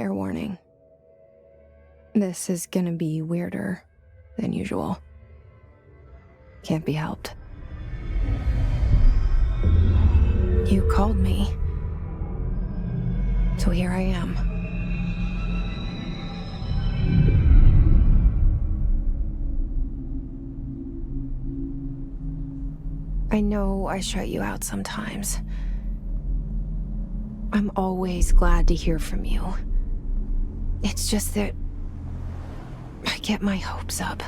Fair warning. This is gonna be weirder than usual. Can't be helped. You called me. So here I am. I know I shut you out sometimes. I'm always glad to hear from you. It's just that I get my hopes up.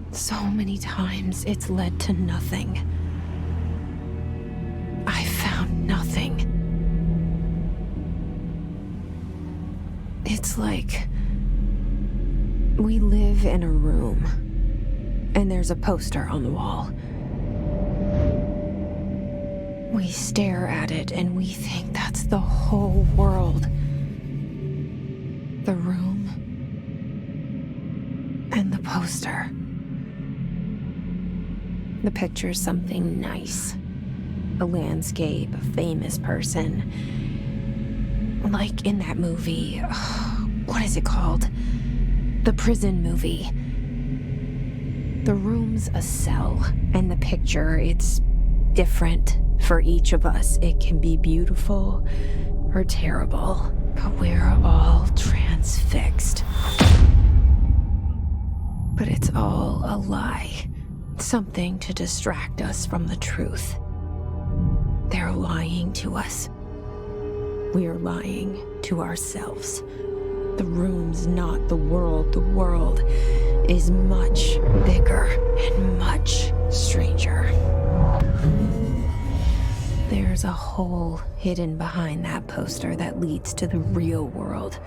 So many times it's led to nothing. I found nothing. It's like we live in a room, and there's a poster on the wall. We stare at it and we think that's the whole world. The room and the poster. The picture's something nice. A landscape, a famous person. Like in that movie, what is it called? The prison movie. The room's a cell, and the picture, it's different for each of us. It can be beautiful or terrible, but we're all transfixed. But it's all a lie. Something to distract us from the truth. They're lying to us. We're lying to ourselves. The room's not the world. The world is much bigger and much stranger. There's a hole hidden behind that poster that leads to the real world.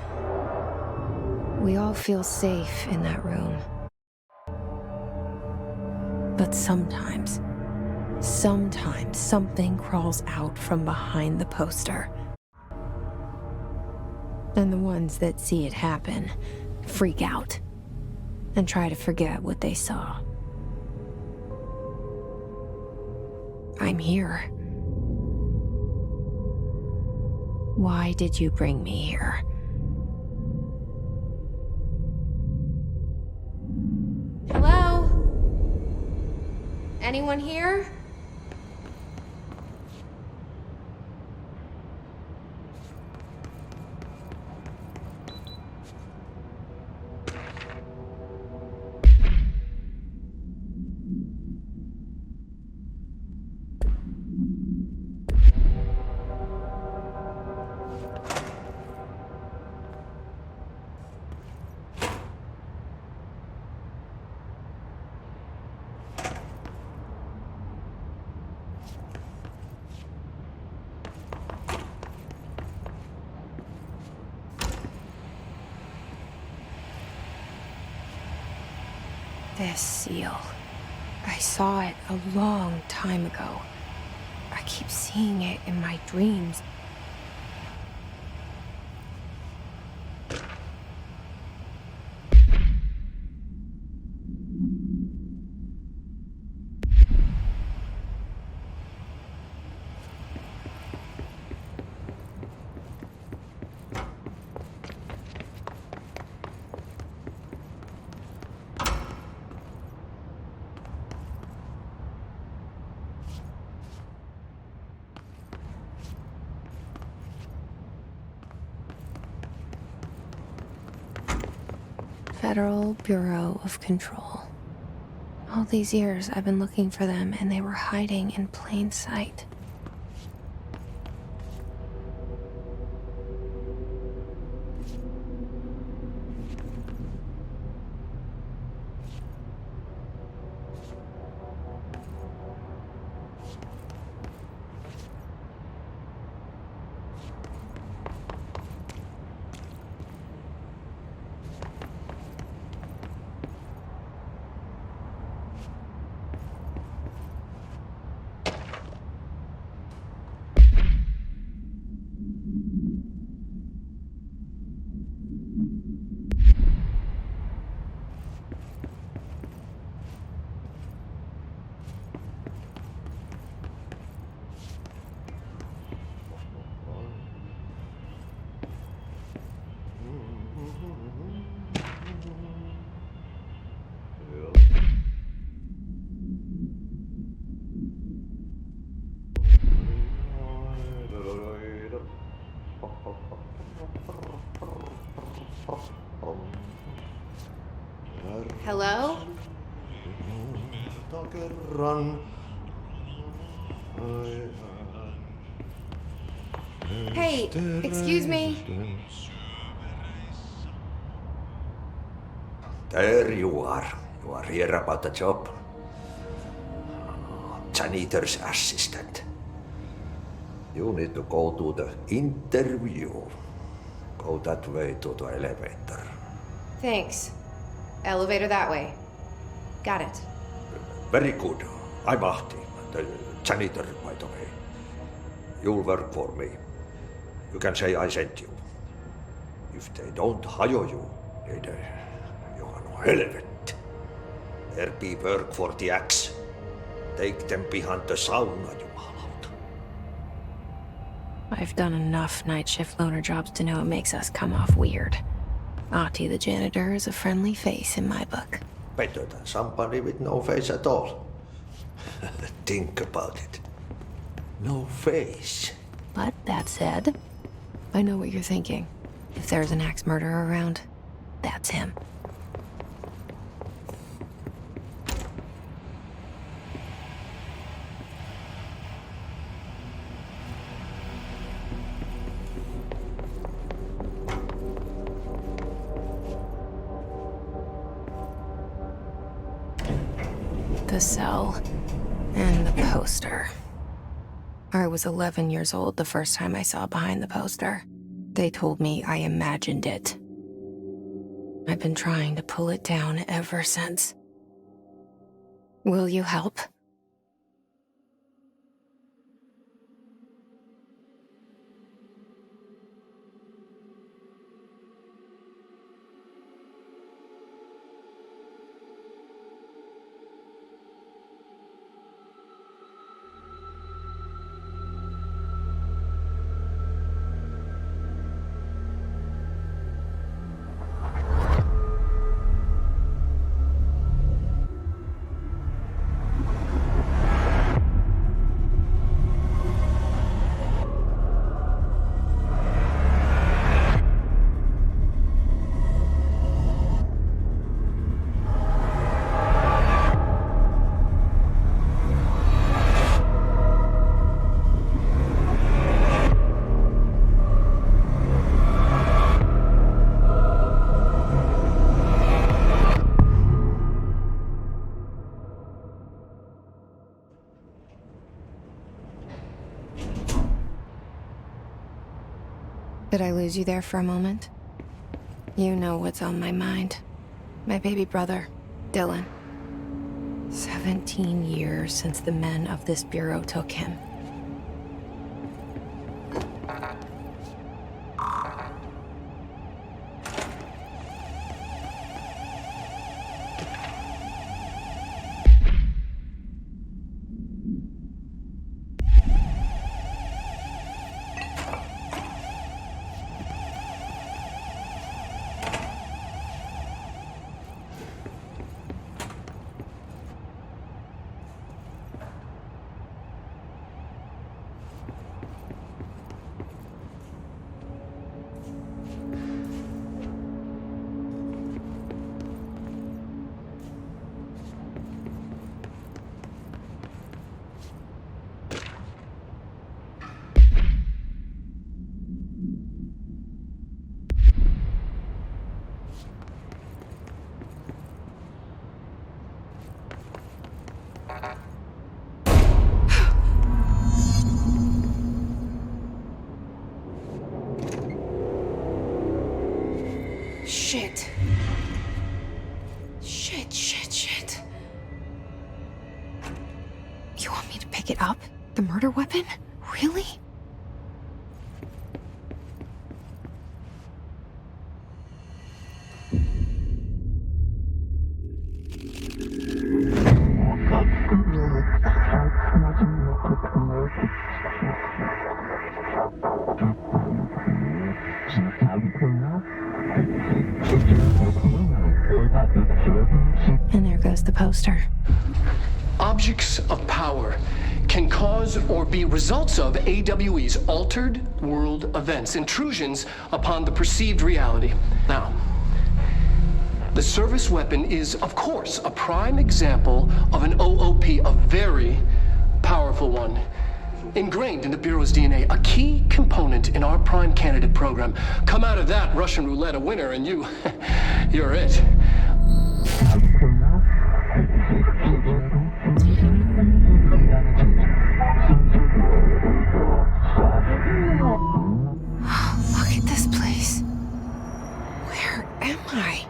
We all feel safe in that room. But sometimes something crawls out from behind the poster. And the ones that see it happen freak out and try to forget what they saw. I'm here. Why did you bring me here? Hello? Anyone here? This seal. I saw it a long time ago. I keep seeing it in my dreams. Federal Bureau of Control. All these years I've been looking for them, and they were hiding in plain sight. Hello? Hey, excuse me. There you are. You are here about the job. Janitor's assistant. You need to go to the interview. Go that way to the elevator. Thanks. Elevator that way. Got it. Very good. I'm Ahti, the janitor, by the way. You'll work for me. You can say I sent you. If they don't hire you, then you are no helvet. There be work for the axe. Take them behind the sauna, jumalauta. I've done enough night shift loner jobs to know it makes us come off weird. Ahti the janitor is a friendly face in my book. Better than somebody with no face at all. Think about it. No face. But that said, I know what you're thinking. If there's an axe murderer around, that's him. The cell and the poster. I was 11 years old the first time I saw behind the poster. They told me I imagined it. I've been trying to pull it down ever since. Will you help? Did I lose you there for a moment? You know what's on my mind. My baby brother, Dylan. 17 years since the men of this bureau took him. Shit. Shit. You want me to pick it up? The murder weapon? Really? And there goes the poster. Objects of power can cause or be results of AWE's altered world events, intrusions upon the perceived reality. Now, The service weapon is, of course, a prime example of an OOP, a very powerful one. Ingrained in the Bureau's DNA, a key component in our prime candidate program. Come out of that Russian roulette a winner, and you're it. Look at this place. Where am I?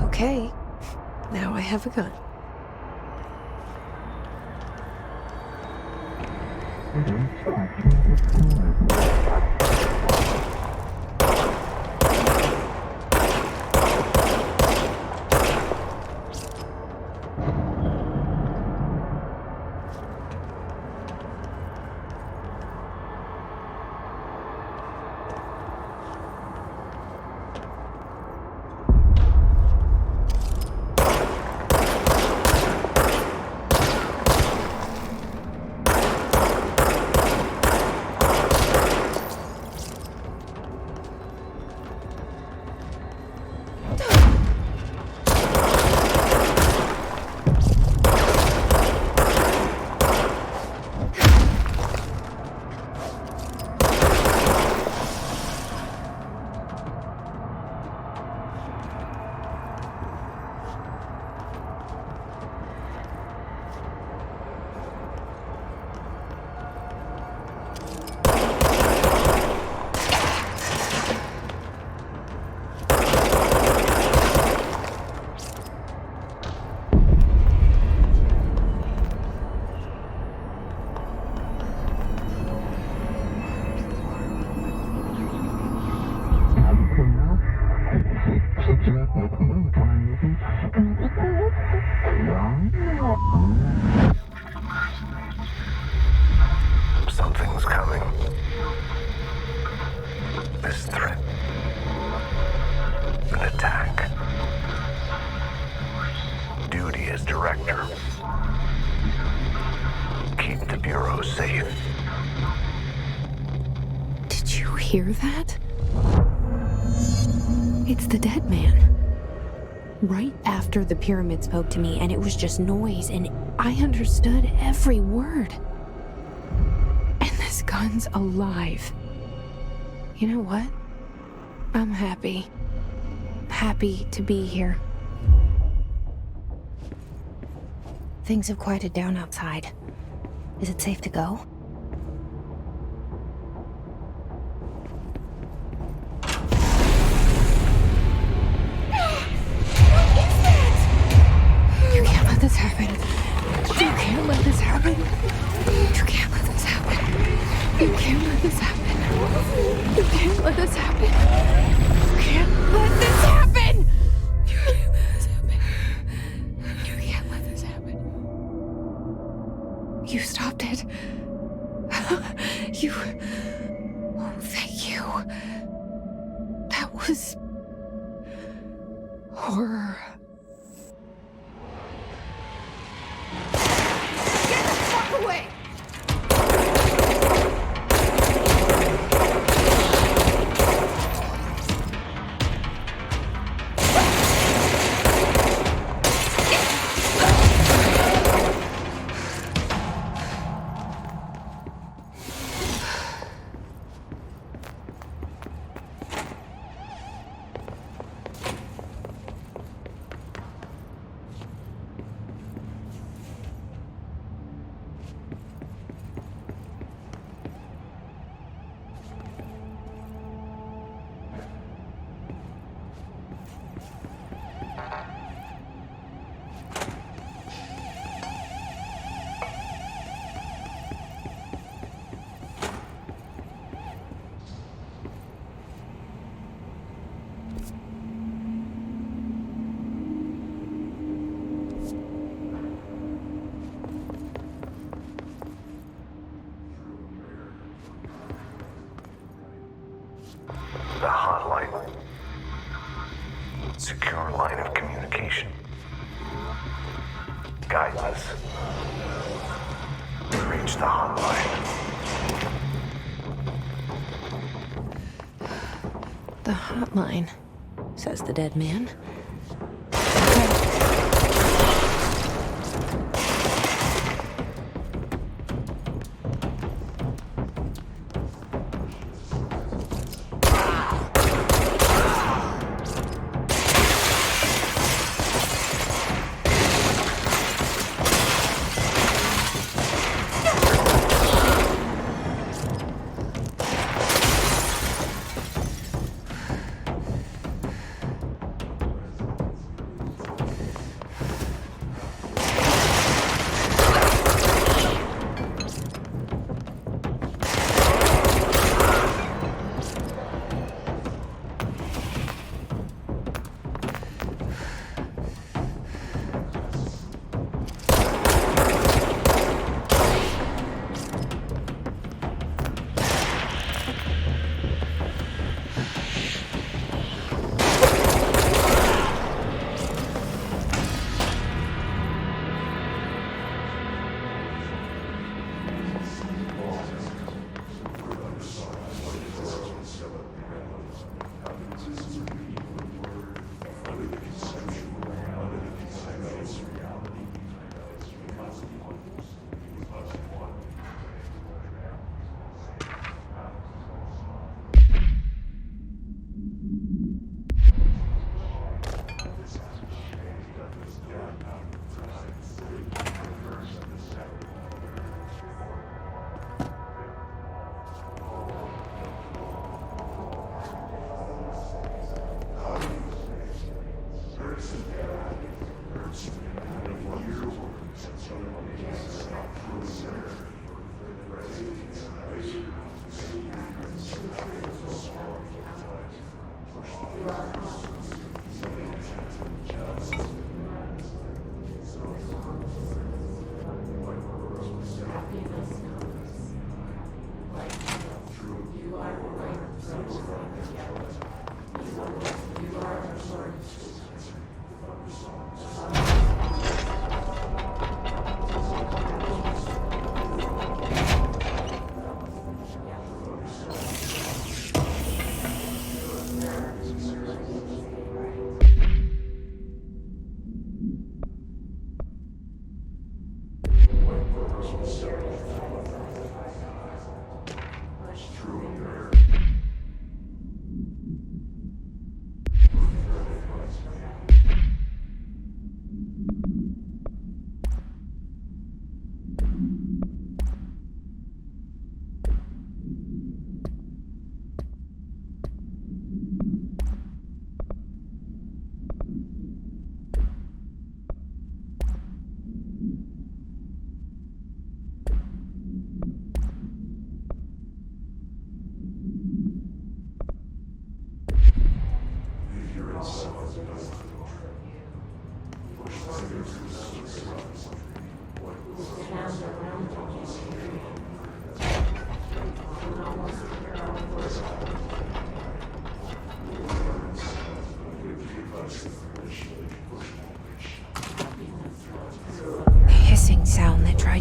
Okay, now I have a gun. Something's coming. This threat. An attack. Duty as director. Keep the Bureau safe. Did you hear that? It's the dead man. Right after the pyramid spoke to me, and it was just noise, and I understood every word. And this gun's alive. You know what? I'm happy. Happy to be here. Things have quieted down outside. Is it safe to go? You can't let this happen. You can't let this happen. You can't let this happen. You can't let this happen. You can't let this happen. You can't let this happen. You can't let this happen. You can't let this happen. You stopped it. You... Oh, thank you. That was... horror. Get the fuck away! secure line of communication. Guidance. Reach the hotline. The hotline, says the dead man.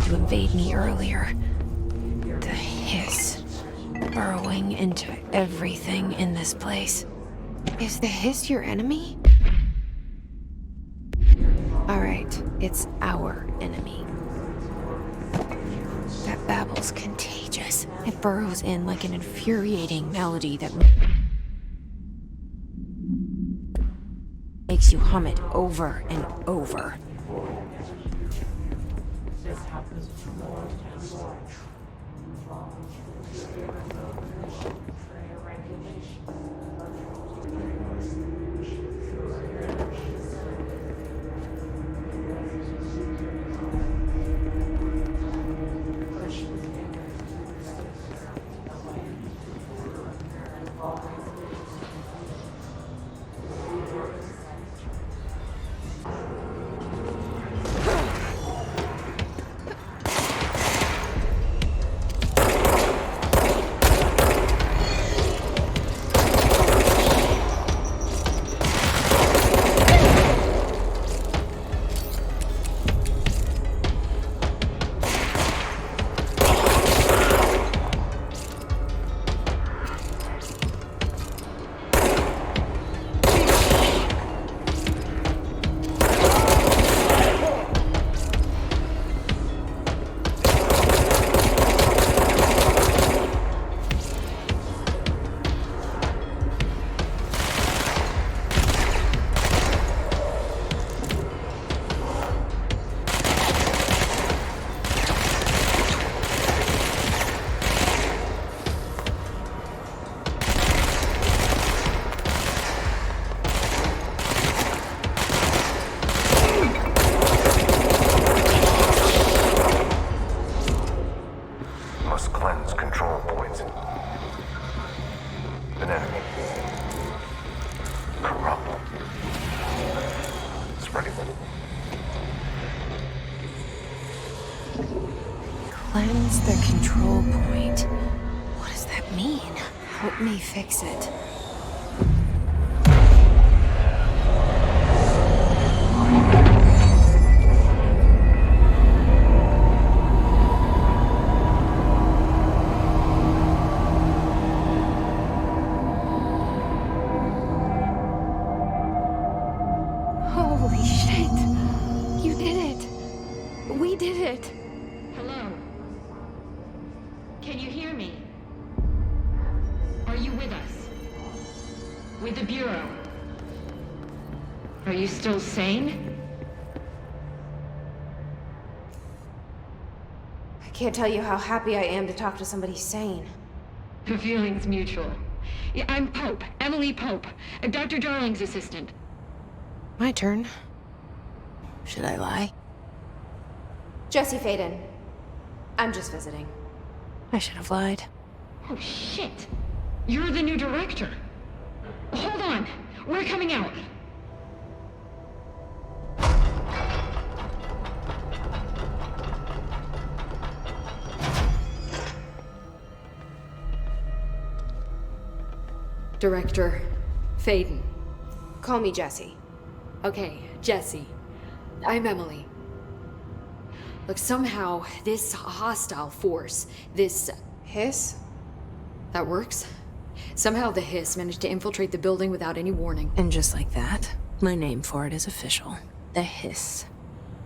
To invade me earlier. The hiss burrowing into everything in this place. Is the hiss your enemy? Alright, it's our enemy. That babble's contagious. It burrows in like an infuriating melody that makes you hum it over and over. Cleanse control points. An enemy. Corrupt. Spreading. Cleanse the control point. What does that mean? Help me fix it. Holy shit. You did it. We did it. Hello? Can you hear me? Are you with us? With the Bureau? Are you still sane? I can't tell you how happy I am to talk to somebody sane. The feeling's mutual. Yeah, I'm Pope, Emily Pope, Dr. Darling's assistant. My turn. Should I lie? Jesse Faden. I'm just visiting. I should have lied. Oh, shit. You're the new director. Hold on. We're coming out. Director Faden. Call me Jesse. Okay, Jesse. I'm Emily. Look, somehow this hostile force, this... Hiss? that works? Somehow the hiss managed to infiltrate the building without any warning. And just like that, my name for it is official. The hiss.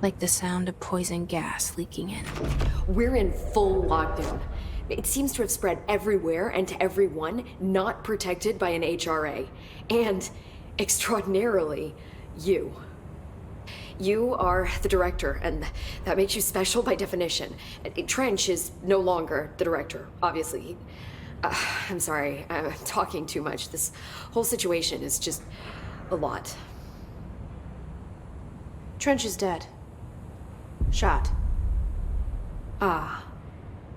Like the sound of poison gas leaking in. We're in full lockdown. It seems to have spread everywhere and to everyone not protected by an HRA. And, extraordinarily, you. You are the director, and that makes you special by definition. Trench is no longer the director, obviously. I'm sorry, I'm talking too much. This whole situation is just a lot. Trench is dead. Shot. Ah.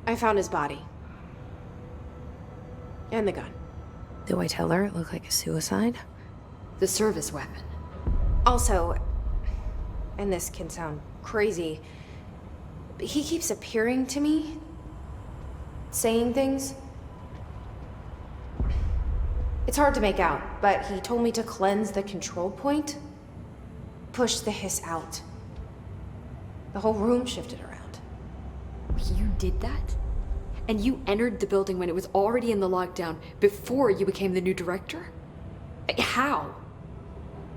I found his body. And the gun. Do I tell her it looked like a suicide? The service weapon. Also, and this can sound crazy, but he keeps appearing to me, saying things. It's hard to make out, but he told me to cleanse the control point, push the hiss out. The whole room shifted around. You did that? And you entered the building when it was already in the lockdown before you became the new director? How?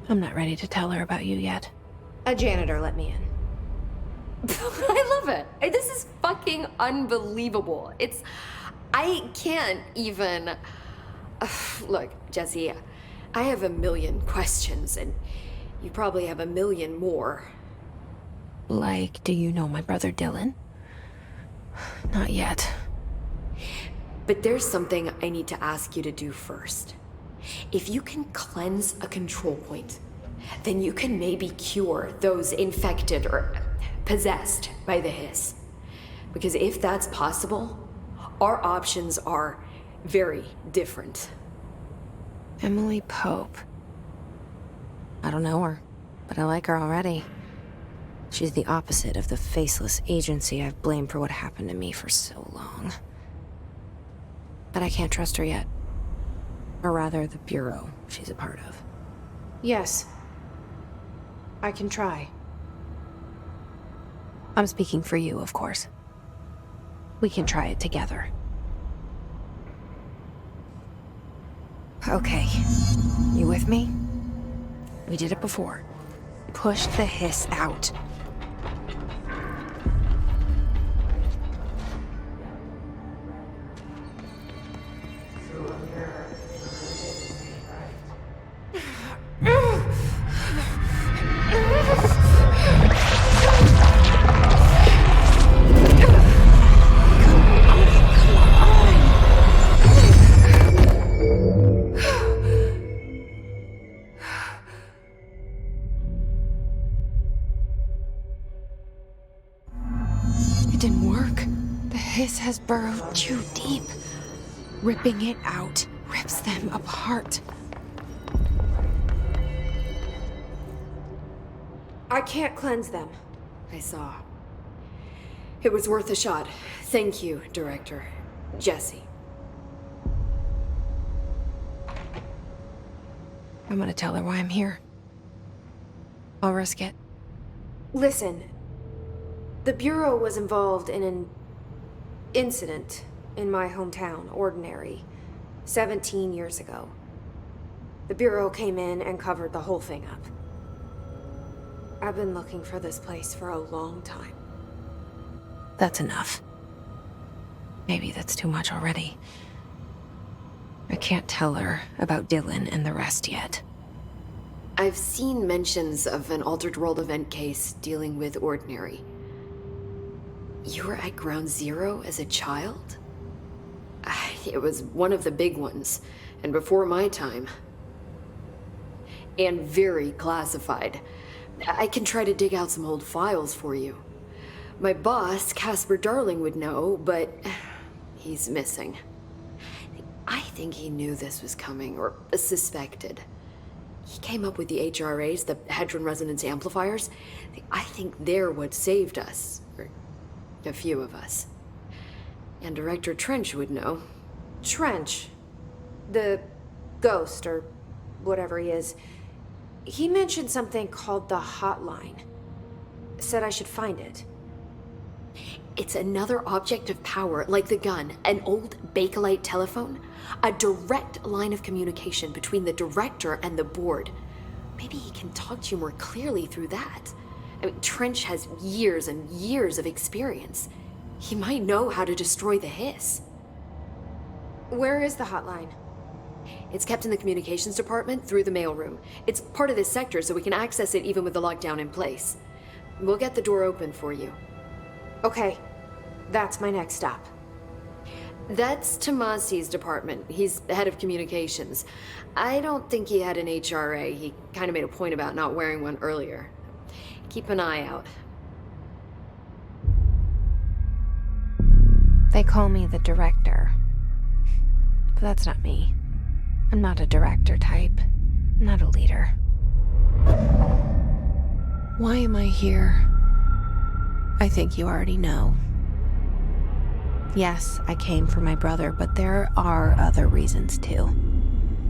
I'm not ready to tell her about you yet. A janitor let me in. I love it. This is fucking unbelievable. I can't even... Look, Jesse, I have a million questions, and you probably have a million more. Like, do you know my brother Dylan? Not yet. But there's something I need to ask you to do first. If you can cleanse a control point, then you can maybe cure those infected or possessed by the hiss. Because if that's possible, our options are very different. Emily Pope. I don't know her, but I like her already. She's the opposite of the faceless agency I've blamed for what happened to me for so long. But I can't trust her yet. Or rather, the Bureau she's a part of. Yes. I can try. I'm speaking for you, of course. We can try it together. Okay. You with me? We did it before. Push the hiss out. hiss has burrowed too deep. Ripping it out rips them apart. I can't cleanse them. I saw. It was worth a shot. Thank you, Director. Jesse. I'm gonna tell her why I'm here. I'll risk it. Listen, the Bureau was involved in an incident in my hometown, Ordinary, 17 years ago. The Bureau came in and covered the whole thing up. I've been looking for this place for a long time. That's enough. Maybe that's too much already. I can't tell her about Dylan and the rest yet. I've seen mentions of an Altered World event case dealing with Ordinary. You were at Ground Zero as a child? It was one of the big ones, and before my time. And very classified. I can try to dig out some old files for you. My boss, Casper Darling, would know, but he's missing. I think he knew this was coming, or suspected. He came up with the HRAs, the Hadron Resonance Amplifiers. I think they're what saved us, or a few of us. And Director Trench would know. Trench, the ghost, or whatever he is, he mentioned something called the hotline. Said I should find it. It's another object of power, like the gun, an old Bakelite telephone, a direct line of communication between the director and the board. Maybe he can talk to you more clearly through that. I mean, Trench has years and years of experience. He might know how to destroy the hiss. Where is the hotline? It's kept in the communications department through the mailroom. It's part of this sector, so we can access it even with the lockdown in place. We'll get the door open for you. Okay, that's my next stop. That's Tomasi's department. He's the head of communications. I don't think he had an HRA. He kind of made a point about not wearing one earlier. Keep an eye out. They call me the director. But that's not me. I'm not a director type. I'm not a leader. Why am I here? I think you already know. Yes, I came for my brother, but there are other reasons too.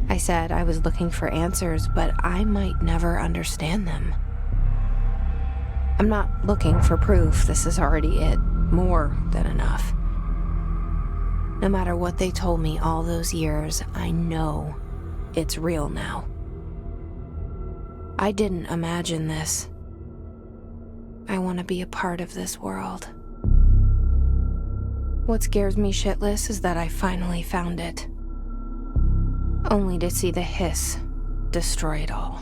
I said I was looking for answers, but I might never understand them. I'm not looking for proof. This is already it. More than enough. No matter what they told me all those years, I know it's real now. I didn't imagine this. I want to be a part of this world. What scares me shitless is that I finally found it. Only to see the hiss destroy it all.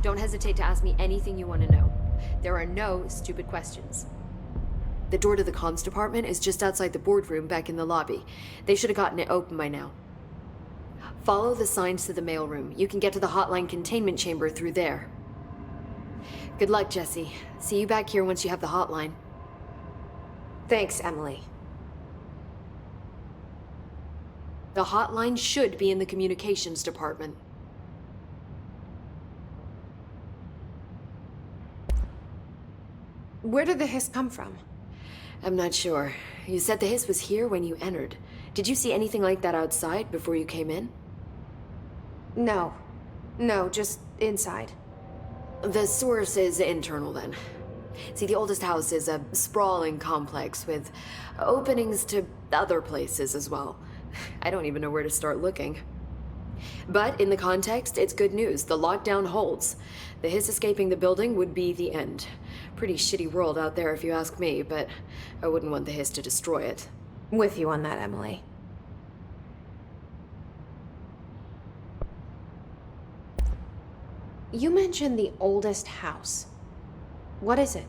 Don't hesitate to ask me anything you want to know. There are no stupid questions. The door to the comms department is just outside the boardroom back in the lobby. They should have gotten it open by now. Follow the signs to the mailroom. You can get to the hotline containment chamber through there. Good luck, Jesse. See you back here once you have the hotline. Thanks, Emily. The hotline should be in the communications department. Where did the hiss come from? I'm not sure. You said the hiss was here when you entered. Did you see anything like that outside before you came in? No, just inside. The source is internal then. See, the oldest house is a sprawling complex with openings to other places as well. I don't even know where to start looking. But in the context, it's good news. The lockdown holds. The hiss escaping the building would be the end. Pretty shitty world out there if you ask me, but I wouldn't want the hiss to destroy it. With you on that, Emily. You mentioned the oldest house. What is it?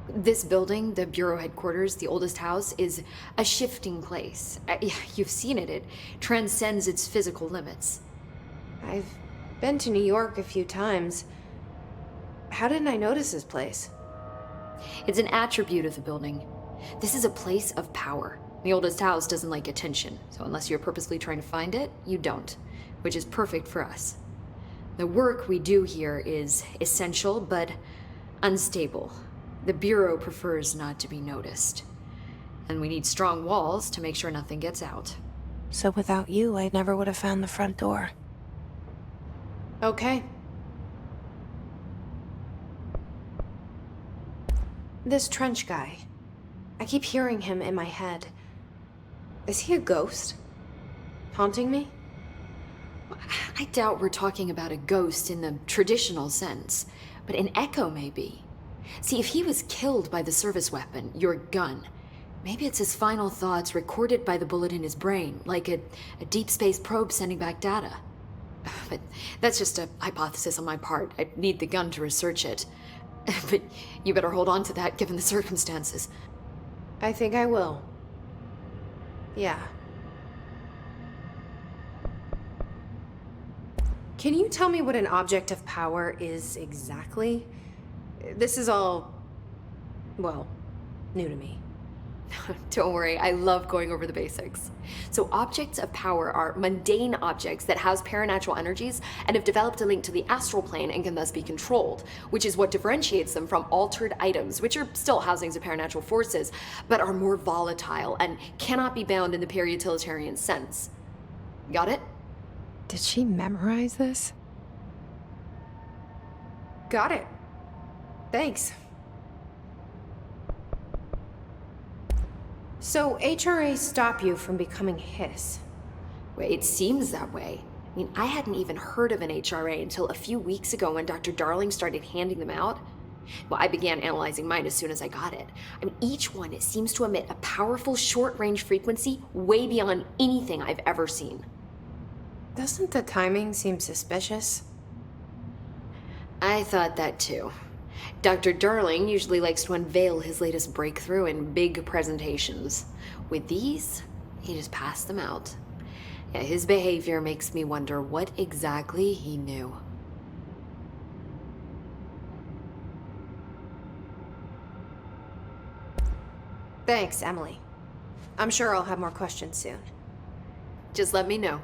This building, the Bureau headquarters, the oldest house, is a shifting place. You've seen it. It transcends its physical limits. I've been to New York a few times. How didn't I notice this place? It's an attribute of the building. This is a place of power. The oldest house doesn't like attention, so unless you're purposely trying to find it, you don't, which is perfect for us. The work we do here is essential, but unstable. The Bureau prefers not to be noticed. And we need strong walls to make sure nothing gets out. So without you, I never would have found the front door. Okay. This Trench guy. I keep hearing him in my head. Is he a ghost? Haunting me? I doubt we're talking about a ghost in the traditional sense, but an echo maybe. See, if he was killed by the service weapon, your gun, maybe it's his final thoughts recorded by the bullet in his brain, like a deep space probe sending back data. But that's just a hypothesis on my part. I'd need the gun to research it. But you better hold on to that given the circumstances. I think I will. Yeah. Can you tell me what an object of power is exactly? This is all, well, new to me. Don't worry, I love going over the basics. So objects of power are mundane objects that house paranatural energies and have developed a link to the astral plane and can thus be controlled, which is what differentiates them from altered items, which are still housings of paranatural forces, but are more volatile and cannot be bound in the pure utilitarian sense. Got it? Did she memorize this? Got it. Thanks. So HRA stop you from becoming Hiss? Well, it seems that way. I mean, I hadn't even heard of an HRA until a few weeks ago when Dr. Darling started handing them out. Well, I began analyzing mine as soon as I got it. I mean, each one, it seems to emit a powerful short-range frequency way beyond anything I've ever seen. Doesn't the timing seem suspicious? I thought that too. Dr. Darling usually likes to unveil his latest breakthrough in big presentations. With these, he just passed them out. Yeah, his behavior makes me wonder what exactly he knew. Thanks, Emily. I'm sure I'll have more questions soon. Just let me know.